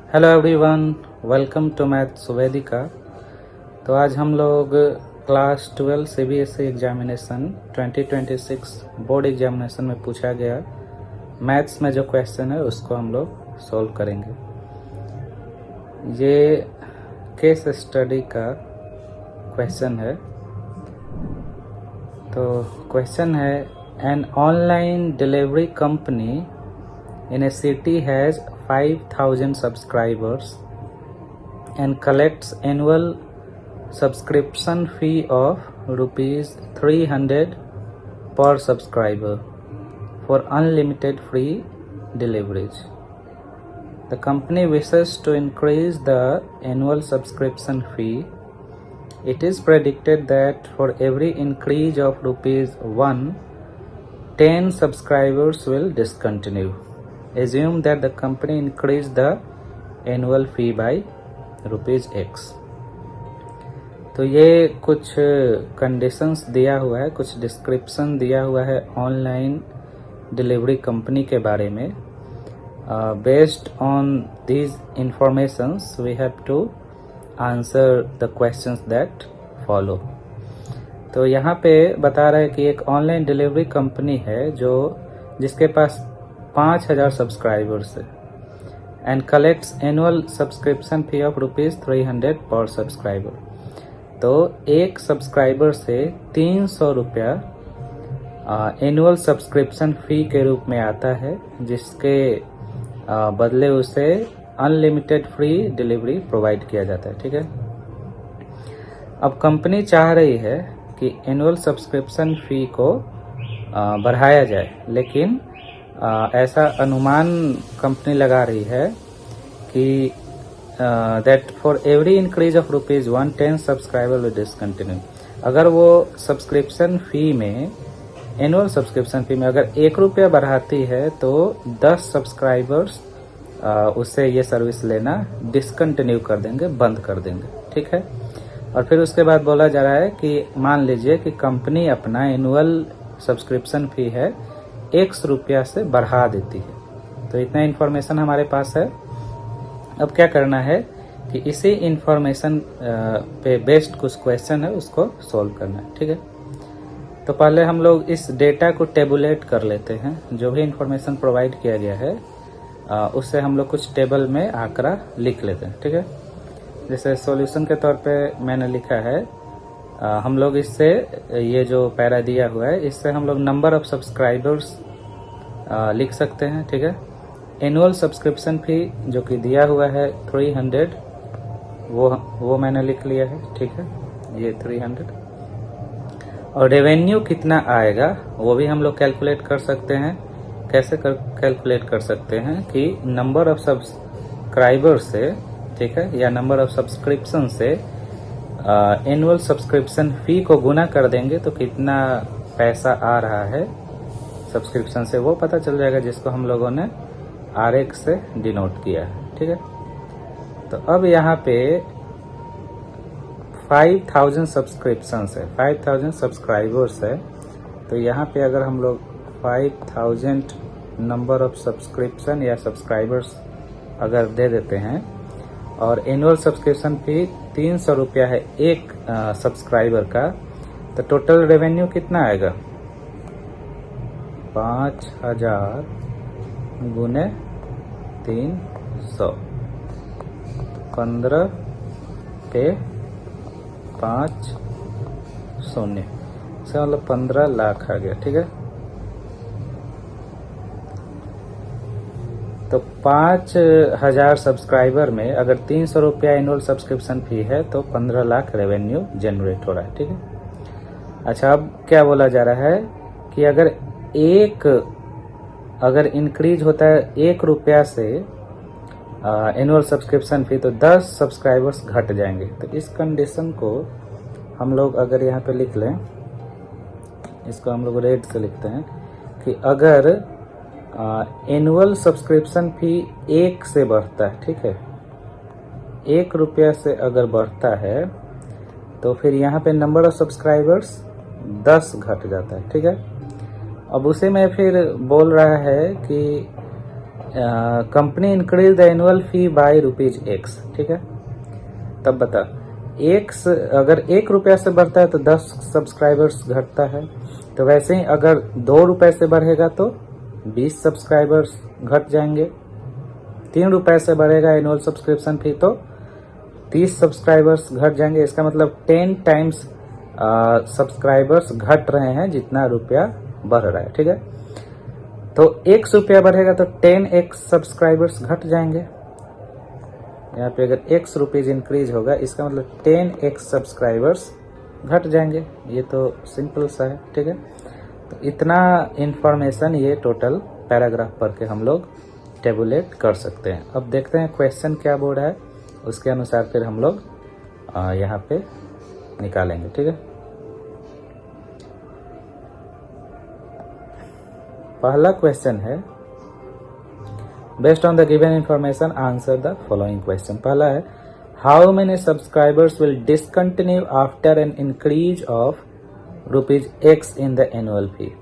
Hello everyone, welcome to maths Vedika. तो आज हम लोग class 12 CBSE examination 2026 board examination में पूछा गया मैथ्स में जो क्वेश्चन है उसको हम लोग सॉल्व करेंगे। ये केस स्टडी का क्वेश्चन है। तो क्वेश्चन है, an online delivery company in a city has 5,000 subscribers and collects annual subscription fee of rupees 300 per subscriber for unlimited free deliveries. The company wishes to increase the annual subscription fee. It is predicted that for every increase of rupees 1, 10 subscribers will discontinue. Assume that the company increased the annual fee by rupees X. तो ये कुछ conditions दिया हुआ है, कुछ description दिया हुआ है ऑनलाइन डिलीवरी कंपनी के बारे में। Based on these informations we have to answer the questions that follow. तो यहाँ पे बता रहा है कि एक ऑनलाइन डिलीवरी कंपनी है जिसके पास 5,000 सब्सक्राइबर्स है and collects annual subscription fee of rupees 300 पर सब्सक्राइबर। तो एक सब्सक्राइबर से 300 रुपया एनुअल सब्सक्रिप्शन फी के रूप में आता है, जिसके बदले उसे अनलिमिटेड फ्री डिलीवरी प्रोवाइड किया जाता है। ठीक है, अब कंपनी चाह रही है कि एनुअल सब्सक्रिप्शन फी को बढ़ाया जाए, लेकिन ऐसा अनुमान कंपनी लगा रही है कि that for every increase of rupees 1, 10 subscriber will discontinue. अगर वो सब्सक्रिप्शन फी में, एनुअल सब्सक्रिप्शन फी में अगर 1 रुपया बढ़ाती है तो 10 सब्सक्राइबर्स उससे ये सर्विस लेना डिसकंटिन्यू कर देंगे, बंद कर देंगे। ठीक है, और फिर उसके बाद बोला जा रहा है कि मान लीजिए कि कंपनी अपना एनुअल सब्सक्रिप्शन फी है X रुपया से बढ़ा देती है। तो इतना इन्फॉर्मेशन हमारे पास है। अब क्या करना है कि इसी इन्फॉर्मेशन पे बेस्ड कुछ क्वेश्चन है उसको सॉल्व करना है। ठीक है, तो पहले हम लोग इस डेटा को टेबुलेट कर लेते हैं। जो भी इन्फॉर्मेशन प्रोवाइड किया गया है उससे हम लोग कुछ टेबल में आंकड़ा लिख लेते हैं। ठीक है, जैसे सॉल्यूशन के तौर पे मैंने लिखा है, हम लोग इससे ये जो पैरा दिया हुआ है इससे हम लोग नंबर ऑफ सब्सक्राइबर्स लिख सकते हैं। ठीक है, एनुअल सब्सक्रिप्शन फी जो कि दिया हुआ है 300, वो मैंने लिख लिया है। ठीक है, ये 300, और रेवेन्यू कितना आएगा वो भी हम लोग कैलकुलेट कर सकते हैं। कैसे कैलकुलेट कर सकते हैं कि नंबर ऑफ सब्सक्राइबर से, ठीक है, या नंबर ऑफ सब्सक्रिप्शन से एनुअल सब्सक्रिप्शन फी को गुना कर देंगे तो कितना पैसा आ रहा है सब्सक्रिप्शन से, वो पता चल जाएगा, जिसको हम लोगों ने RX से डिनोट किया है। ठीक है, तो अब यहाँ पे 5,000 सब्सक्रिप्शन है, 5,000 सब्सक्राइबर्स है। तो यहाँ पे अगर हम लोग 5,000 नंबर ऑफ सब्सक्रिप्शन या सब्सक्राइबर्स अगर दे देते हैं और एनुअल सब्सक्रिप्शन फी 300 रुपया है एक सब्सक्राइबर का, तो टोटल रेवेन्यू कितना आएगा? 5,000 गुने 300, 15 पे 5 शून्य से मतलब 15 लाख आ गया। ठीक है, तो 5,000 सब्सक्राइबर में अगर 300 रुपया एनुअल सब्सक्रिप्शन फी है तो 15 लाख रेवेन्यू जनरेट हो रहा है। ठीक है, अच्छा, अब क्या बोला जा रहा है कि अगर इंक्रीज होता है 1 रुपया से एनुअल सब्सक्रिप्शन फी तो 10 सब्सक्राइबर्स घट जाएंगे। तो इस कंडीशन को हम लोग अगर यहाँ पे लिख लें, इसको हम लोग रेड से लिखते हैं कि अगर एनुअल सब्सक्रिप्शन फी 1 से बढ़ता है, ठीक है, 1 रुपया से अगर बढ़ता है तो फिर यहाँ पे नंबर ऑफ सब्सक्राइबर्स 10 घट जाता है। ठीक है, अब उसी में फिर बोल रहा है कि company increase the annual fee by ₹X, ठीक है। तब बता, अगर 1 रुपया से बढ़ता है तो 10 सब्सक्राइबर्स घटता है। तो वैसे ही अगर 2 रुपए से बढ़ेगा तो 20 सब्सक्राइबर्स घट जाएंगे। 3 रुपए से बढ़ेगा एनुअल सब्सक्रिप्शन फी तो 30 सब्सक्राइबर्स घट जाएंगे। इसका मतलब 10 टाइम्स सब्सक्राइबर्स घट रहे हैं जितना रुपया बढ़ रहा है, ठीक है। तो 1 रुपया बढ़ेगा तो 10x सब्सक्राइबर्स घट जाएंगे। यहाँ पे अगर ₹X इंक्रीज होगा, इसका मतलब 10x सब्सक्राइबर्स घट जाएंगे। ये तो सिंपल सा है, ठीक है। तो इतना इंफॉर्मेशन ये टोटल पैराग्राफ पढ़ के हम लोग टेबुलेट कर सकते हैं। अब देखते हैं क्वेश्चन क्या बोर्ड है, उसके अनुसार फिर हम लोग यहाँ पे निकालेंगे, ठीक है। पहला क्वेश्चन है, based on the given information answer the following question. पहला है, how many subscribers will discontinue after an increase of ₹X in the annual fee.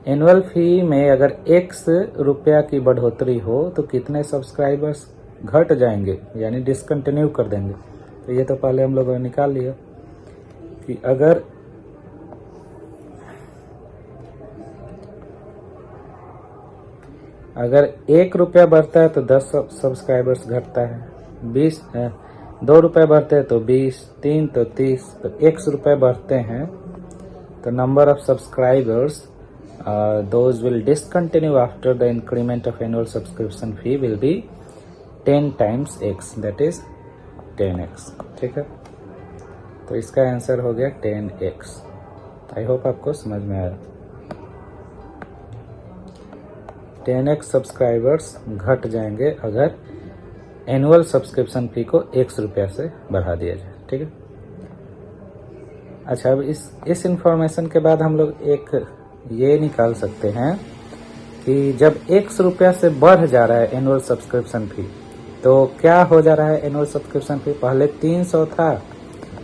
Annual फी में अगर X रुपया की बढ़ोतरी हो तो कितने सब्सक्राइबर्स घट जाएंगे, यानी डिसकंटिन्यू कर देंगे। तो ये तो पहले हम लोगों ने निकाल लिया कि अगर ₹1 बढ़ता है तो 10 सब्सक्राइबर्स घटता है। 2 रुपए बढ़ते हैं तो 20, 3 तो 30, तो X रुपए बढ़ते हैं तो number of subscribers those will discontinue after the increment of annual subscription fee will be 10 times X, that is 10x, ठीक है। तो इसका आंसर हो गया 10x। आई होप आपको समझ में आया। 10x सब्सक्राइबर्स घट जाएंगे अगर एनुअल सब्सक्रिप्शन फी को ₹X से बढ़ा दिया जाए, ठीक है। अच्छा, अब इस इंफॉर्मेशन के बाद हम लोग एक ये निकाल सकते हैं कि जब ₹X से बढ़ जा रहा है एनुअल सब्सक्रिप्शन फी तो क्या हो जा रहा है एनुअल सब्सक्रिप्शन फी। पहले 300 था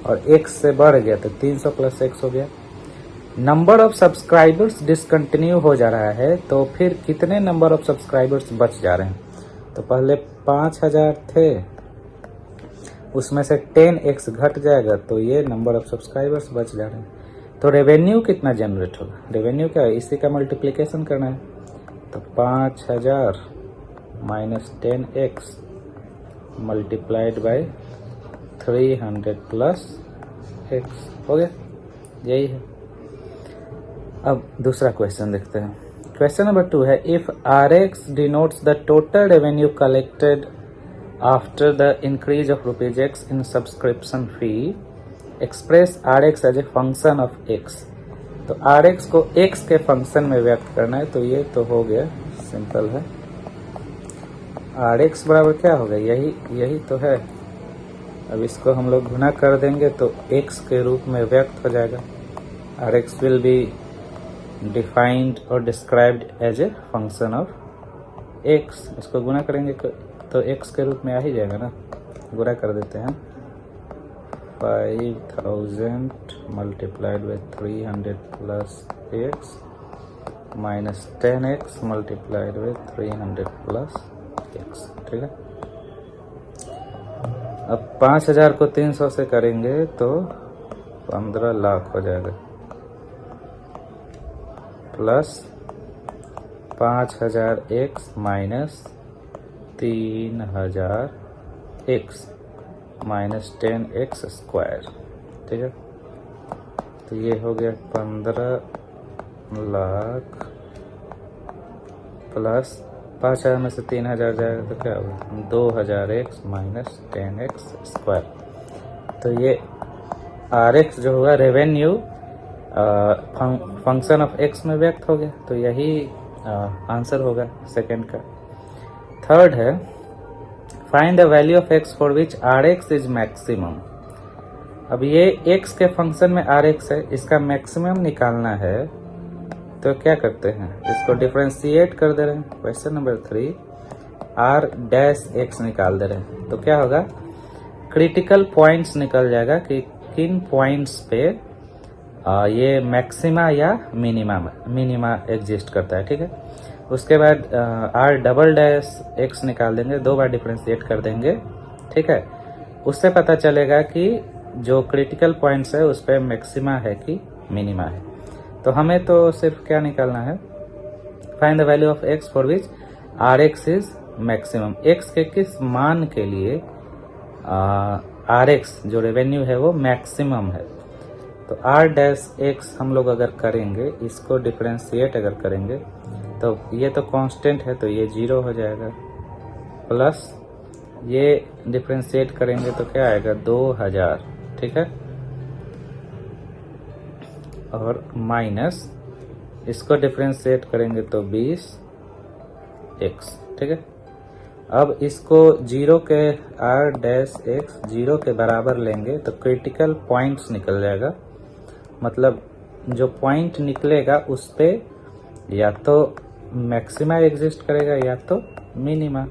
और X से बढ़ गया तो 300 + X हो गया। नंबर ऑफ सब्सक्राइबर्स डिसकंटिन्यू हो जा रहा है तो फिर कितने नंबर ऑफ सब्सक्राइबर्स बच जा रहे हैं। तो पहले 5000 थे, उसमें से 10x घट जाएगा तो ये नंबर ऑफ सब्सक्राइबर्स बच जा रहे हैं। तो रेवेन्यू कितना जनरेट होगा, रेवेन्यू क्या है, इसी का मल्टीप्लिकेशन करना है। तो 5000 - 10x मल्टीप्लाइड बाय 300 + x हो गया, यही है। अब दूसरा क्वेश्चन देखते हैं। क्वेश्चन नंबर 2 है, if RX denotes the total revenue collected after the increase of ₹X in subscription fee, express RX as a function of X। तो RX को X के फंक्शन में व्यक्त करना है। तो ये तो हो गया, सिंपल है। RX बराबर क्या होगा, यही तो है। अब इसको हम लोग गुना कर देंगे तो X के रूप में व्यक्त हो जाएगा। RX विल बी डिफाइंड और described as a function of X। इसको गुना करेंगे तो X के रूप में आ ही जाएगा ना। गुना कर देते हैं। 5000 multiplied by 300 + x minus 10x multiplied by 300 + x, ठीक है। अब 5000 को 300 से करेंगे तो 15 लाख हो जाएगा, plus 5000x minus 3000x minus 10x², ठीक है। तो ये हो गया 15 लाख प्लस 5000 में से 3000 जाएगा तो क्या होगा 2000x माइनस 10x²। तो ये RX जो होगा रेवेन्यू फंक्शन ऑफ X में व्यक्त हो गया। तो यही आंसर होगा सेकंड का। थर्ड है, find the value of X for which RX is maximum. अब ये X के फंक्शन में RX है, इसका मैक्सिमम निकालना है। तो क्या करते हैं, इसको डिफरेंशिएट कर दे रहे हैं। क्वेश्चन नंबर 3, R' निकाल दे रहे हैं। तो क्या होगा, क्रिटिकल पॉइंट्स निकल जाएगा कि किन पॉइंट्स पे ये मैक्सिमा या मिनिमा एग्जिस्ट करता है, ठीक है। उसके बाद आर डबल डैश एक्स निकाल देंगे, 2 बार डिफ्रेंशिएट कर देंगे, ठीक है। उससे पता चलेगा कि जो क्रिटिकल पॉइंट्स है उस पर मैक्सिमा है कि मिनिमा है। तो हमें तो सिर्फ क्या निकालना है, find the value of x for which R x is maximum. X के किस मान के लिए आर एक्स जो रेवेन्यू है वो मैक्सिमम है। तो आर डैश एक्स हम लोग अगर करेंगे, इसको डिफ्रेंशिएट अगर करेंगे तो ये तो कांस्टेंट है तो ये 0 हो जाएगा, प्लस ये डिफ्रेंशिएट करेंगे तो क्या आएगा 2000, ठीक है, और माइनस इसको डिफ्रेंशिएट करेंगे तो 20x, ठीक है। अब इसको 0 के आर डैश एक्स 0 के बराबर लेंगे तो क्रिटिकल पॉइंट्स निकल जाएगा, मतलब जो पॉइंट निकलेगा उस पे या तो मैक्सिमा एग्जिस्ट करेगा या तो मिनिमा।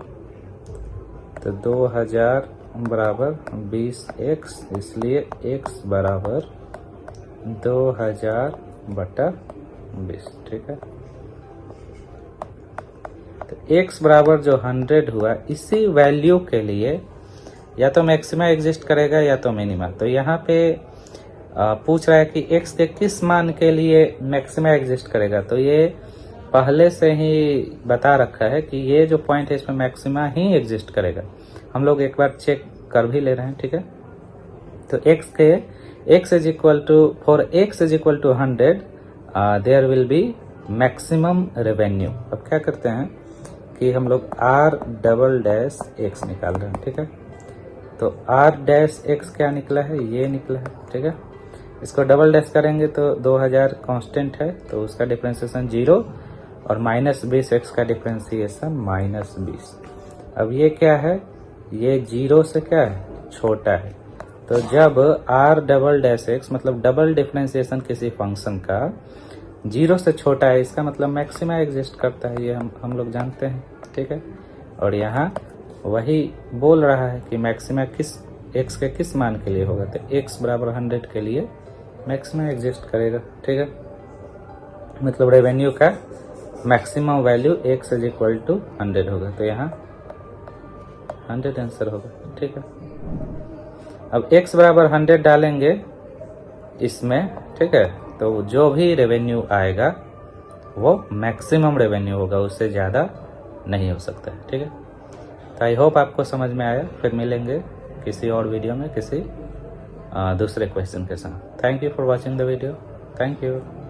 तो 2000 बराबर 20x, इसलिए x बराबर 2000 बटा 20, ठीक है। तो x बराबर जो 100 हुआ, इसी वैल्यू के लिए या तो मैक्सिमा एग्जिस्ट करेगा या तो मिनिमा। तो यहाँ पे पूछ रहा है कि x के किस मान के लिए मैक्सिमा एग्जिस्ट करेगा, तो ये पहले से ही बता रखा है कि ये जो पॉइंट है इसमें मैक्सिमा ही एग्जिस्ट करेगा। हम लोग एक बार चेक कर भी ले रहे हैं, ठीक है। तो x is equal to, for x is equal to 100 there will be maximum revenue. अब क्या करते हैं कि हम लोग r डबल डैश x निकाल रहे हैं, ठीक है। तो r डैश x क्या निकला है, ये निकला है, ठीक है। इसको डबल डैश करेंगे तो 2000 कांस्टेंट है तो उसका डिफरेंशिएशन 0 और माइनस 20x का डिफरेंशिएशन माइनस 20। अब ये क्या है, ये 0 से क्या है, छोटा है। तो जब r डबल डैश x मतलब डबल डिफरेंशिएशन किसी फंक्शन का 0 से छोटा है, इसका मतलब मैक्सिमा एग्जिस्ट करता है, ये हम लोग जानते हैं, ठीक है। और यहाँ वही बोल रहा है कि मैक्सिमा किस x के किस मान के लिए होगा, तो x बराबर 100 के लिए मैक्सिमा एग्जिस्ट करेगा, ठीक है। मतलब रेवेन्यू का maximum value x is equal to 100 होगा, तो यहाँ 100 आंसर होगा, ठीक है। अब x बराबर 100 डालेंगे इसमें, ठीक है, तो जो भी रेवेन्यू आएगा वो मैक्सिमम रेवेन्यू होगा, उससे ज़्यादा नहीं हो सकता है, ठीक है। तो आई होप आपको समझ में आया। फिर मिलेंगे किसी और वीडियो में किसी दूसरे क्वेश्चन के साथ। Thank you for watching the video. Thank you.